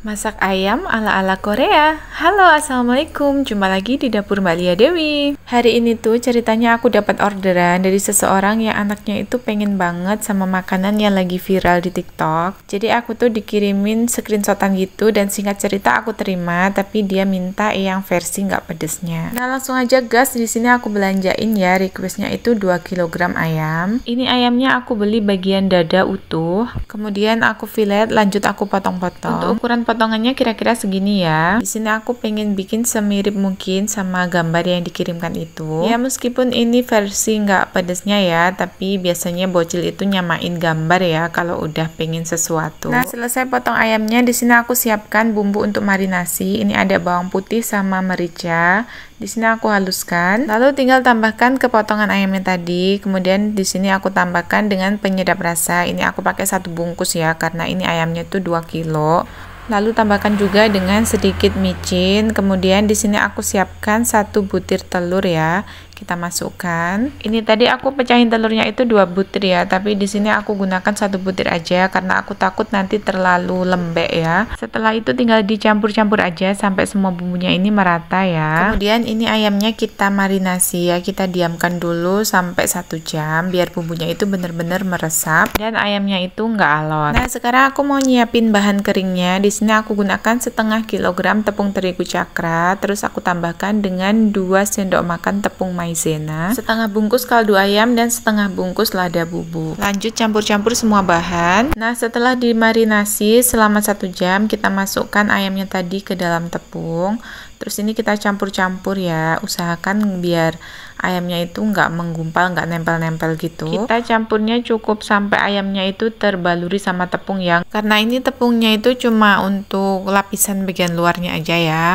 Masak ayam ala-ala Korea. Halo, assalamualaikum. Jumpa lagi di dapur Mbak Lia Dewi. Hari ini tuh ceritanya aku dapat orderan dari seseorang yang anaknya itu pengen banget sama makanan yang lagi viral di TikTok. Jadi aku tuh dikirimin screenshotan gitu dan singkat cerita aku terima, tapi dia minta yang versi nggak pedesnya. Nah langsung aja gas, di sini aku belanjain ya, requestnya itu 2 kg ayam. Ini ayamnya aku beli bagian dada utuh, kemudian aku fillet, lanjut aku potong-potong. Untuk ukuran potongannya kira-kira segini ya. Di sini aku pengen bikin semirip mungkin sama gambar yang dikirimkan itu. Ya meskipun ini versi nggak pedesnya ya, tapi biasanya bocil itu nyamain gambar ya kalau udah pengen sesuatu. Nah selesai potong ayamnya, di sini aku siapkan bumbu untuk marinasi. Ini ada bawang putih sama merica. Di sini aku haluskan. Lalu tinggal tambahkan ke potongan ayamnya tadi. Kemudian di sini aku tambahkan dengan penyedap rasa. Ini aku pakai 1 bungkus ya, karena ini ayamnya tuh 2 kilo. Lalu tambahkan juga dengan sedikit micin. Kemudian di sini aku siapkan 1 butir telur ya. Kita masukkan. Ini tadi aku pecahin telurnya itu 2 butir ya, tapi di sini aku gunakan 1 butir aja karena aku takut nanti terlalu lembek ya. Setelah itu tinggal dicampur-campur aja sampai semua bumbunya ini merata ya. Kemudian ini ayamnya kita marinasi ya, kita diamkan dulu sampai 1 jam biar bumbunya itu benar-benar meresap dan ayamnya itu nggak alot. Nah sekarang aku mau nyiapin bahan keringnya. Di sini aku gunakan setengah kilogram tepung terigu cakra, terus aku tambahkan dengan 2 sendok makan tepung maizena, setengah bungkus kaldu ayam dan setengah bungkus lada bubuk. Lanjut campur-campur semua bahan. Nah setelah dimarinasi selama 1 jam, kita masukkan ayamnya tadi ke dalam tepung. Terus ini kita campur-campur ya, usahakan biar ayamnya itu nggak menggumpal, nggak nempel-nempel gitu. Kita campurnya cukup sampai ayamnya itu terbaluri sama tepung ya, karena ini tepungnya itu cuma untuk lapisan bagian luarnya aja ya.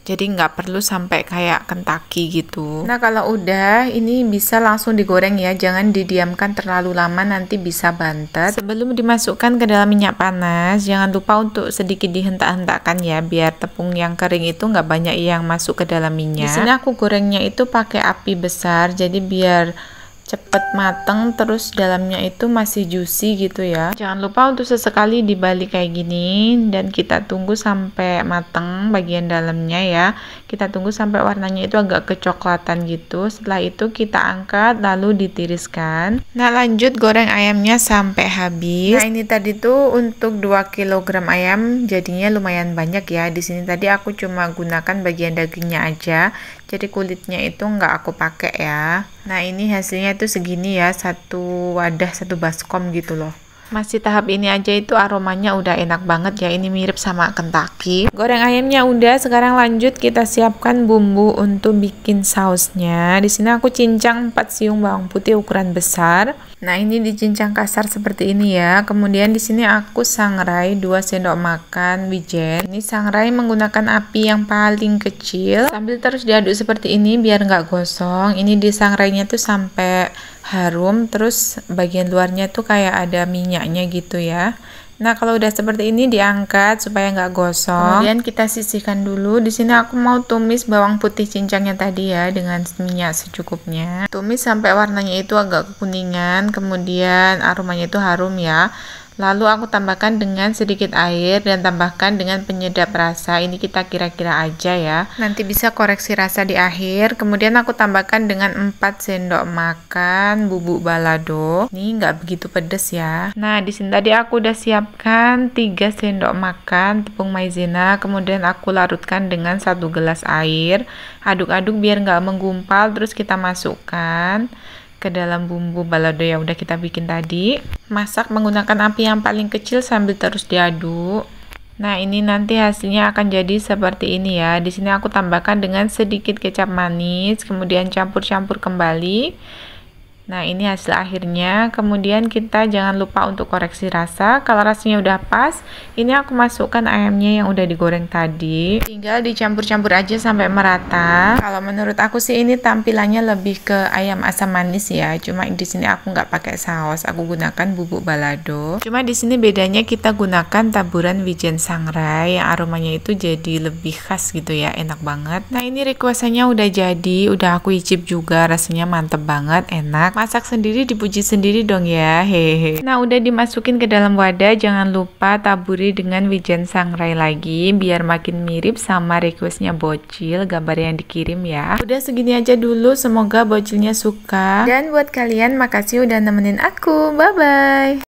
Jadi nggak perlu sampai kayak Kentucky gitu. Nah kalau udah, ini bisa langsung digoreng ya, jangan didiamkan terlalu lama, nanti bisa bantet. Sebelum dimasukkan ke dalam minyak panas, jangan lupa untuk sedikit dihentak-hentakkan ya, biar tepung yang kering itu nggak banyak yang masuk ke dalam minyak. Di sini aku gorengnya itu pakai api besar, jadi biar cepet mateng, terus dalamnya itu masih juicy gitu ya. Jangan lupa untuk sesekali dibalik kayak gini dan kita tunggu sampai mateng bagian dalamnya ya. Kita tunggu sampai warnanya itu agak kecoklatan gitu. Setelah itu kita angkat lalu ditiriskan. Nah lanjut goreng ayamnya sampai habis. Nah ini tadi tuh untuk 2 kg ayam jadinya lumayan banyak ya. Di sini tadi aku cuma gunakan bagian dagingnya aja, jadi kulitnya itu nggak aku pakai ya. Nah ini hasilnya itu segini ya, 1 wadah 1 baskom gitu loh. Masih tahap ini aja itu aromanya udah enak banget ya, ini mirip sama Kentucky. Goreng ayamnya udah, sekarang lanjut kita siapkan bumbu untuk bikin sausnya. Di sini aku cincang 4 siung bawang putih ukuran besar. Nah ini dicincang kasar seperti ini ya. Kemudian di sini aku sangrai 2 sendok makan wijen. Ini sangrai menggunakan api yang paling kecil sambil terus diaduk seperti ini biar nggak gosong. Ini disangrainya tuh sampai harum, terus bagian luarnya tuh kayak ada minyaknya gitu ya. Nah kalau udah seperti ini diangkat supaya nggak gosong. Kemudian kita sisihkan dulu. Di sini aku mau tumis bawang putih cincangnya tadi ya dengan minyak secukupnya. Tumis sampai warnanya itu agak kekuningan, kemudian aromanya itu harum ya. Lalu aku tambahkan dengan sedikit air dan tambahkan dengan penyedap rasa. Ini kita kira-kira aja ya. Nanti bisa koreksi rasa di akhir. Kemudian aku tambahkan dengan 4 sendok makan bubuk balado. Ini nggak begitu pedes ya. Nah di sini tadi aku udah siapkan 3 sendok makan tepung maizena. Kemudian aku larutkan dengan 1 gelas air. Aduk-aduk biar nggak menggumpal. Terus kita masukkan ke dalam bumbu balado yang udah kita bikin tadi. Masak menggunakan api yang paling kecil sambil terus diaduk. Nah ini nanti hasilnya akan jadi seperti ini ya. Di sini aku tambahkan dengan sedikit kecap manis, kemudian campur-campur kembali. Nah ini hasil akhirnya. Kemudian kita jangan lupa untuk koreksi rasa. Kalau rasanya udah pas, ini aku masukkan ayamnya yang udah digoreng tadi. Tinggal dicampur-campur aja sampai merata. Kalau menurut aku sih ini tampilannya lebih ke ayam asam manis ya. Cuma di sini aku nggak pakai saus, aku gunakan bubuk balado. Cuma di sini bedanya kita gunakan taburan wijen sangrai yang aromanya itu jadi lebih khas gitu ya, enak banget. Nah ini requestannya udah jadi, udah aku icip juga, rasanya mantep banget, enak. masak sendiri dipuji sendiri dong ya, hehe. Nah, udah dimasukin ke dalam wadah, jangan lupa taburi dengan wijen sangrai lagi biar makin mirip sama requestnya Bocil gambar yang dikirim ya. Udah segini aja dulu, semoga Bocilnya suka. Dan buat kalian makasih udah nemenin aku, bye bye.